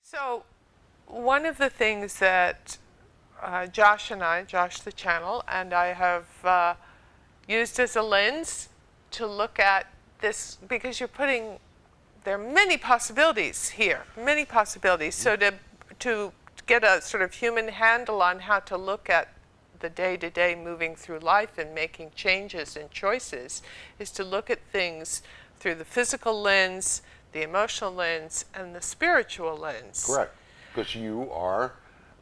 So one of the things that Josh the channel, and I have used as a lens to look at this, because there are many possibilities here, many possibilities. So to get a sort of human handle on how to look at the day-to-day moving through life and making changes and choices is to look at things through the physical lens, the emotional lens, and the spiritual lens. Correct, because you are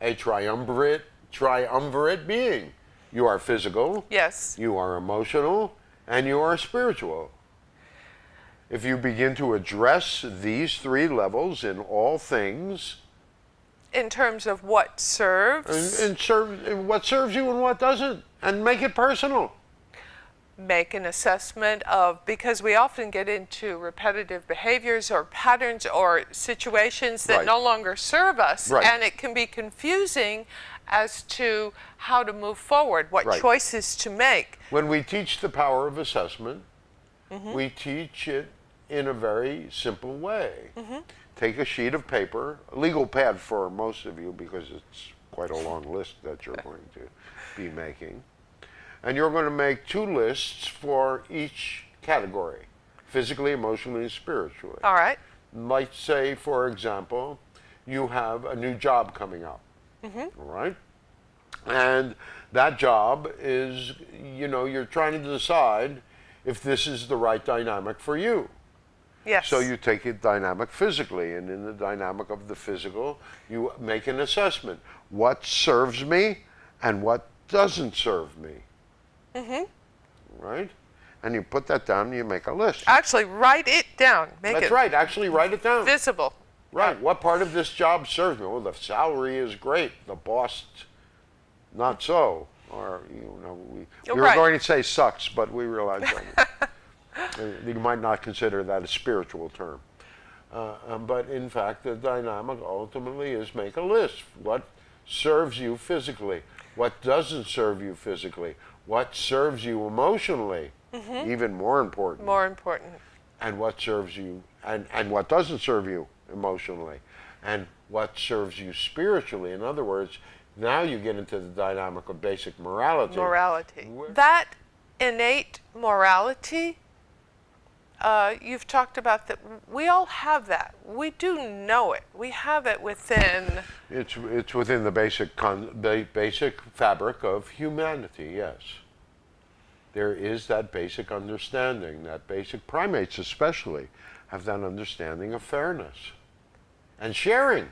a triumvirate being. You are physical, yes, you are emotional, and you are spiritual. If you begin to address these three levels in all things, in terms of what serves, and what serves you and what doesn't, and make it personal. Make an assessment of, because we often get into repetitive behaviors or patterns or situations that Right. no longer serve us, Right. and it can be confusing as to how to move forward, what Right. choices to make. When we teach the power of assessment, we teach it in a very simple way. Take a sheet of paper, a legal pad for most of you, because it's quite a long list that you're going to be making. And you're going to make two lists for each category, physically, emotionally, and spiritually. All right. Let's say, for example, you have a new job coming up, all right? And that job is, you're trying to decide if this is the right dynamic for you. Yes. So you take it dynamic physically, and in the dynamic of the physical, you make an assessment. What serves me and what doesn't serve me? Right? And you put that down and you make a list. Actually, write it down. That's right. Actually, write it down. Visible. Right. What part of this job serves me? Well, the salary is great. The boss, not so. Or, we were going to say sucks, but we realized that. You might not consider that a spiritual term. But in fact, the dynamic ultimately is make a list. What serves you physically? What doesn't serve you physically? What serves you emotionally? Even more important. More important. And what serves you, and what doesn't serve you emotionally? And what serves you spiritually? In other words, now you get into the dynamic of basic morality. Morality. That innate morality, you've talked about that. We all have that. We do know it. We have it within. It's within the basic fabric of humanity. Yes, there is that basic understanding. That primates especially have that understanding of fairness and sharing.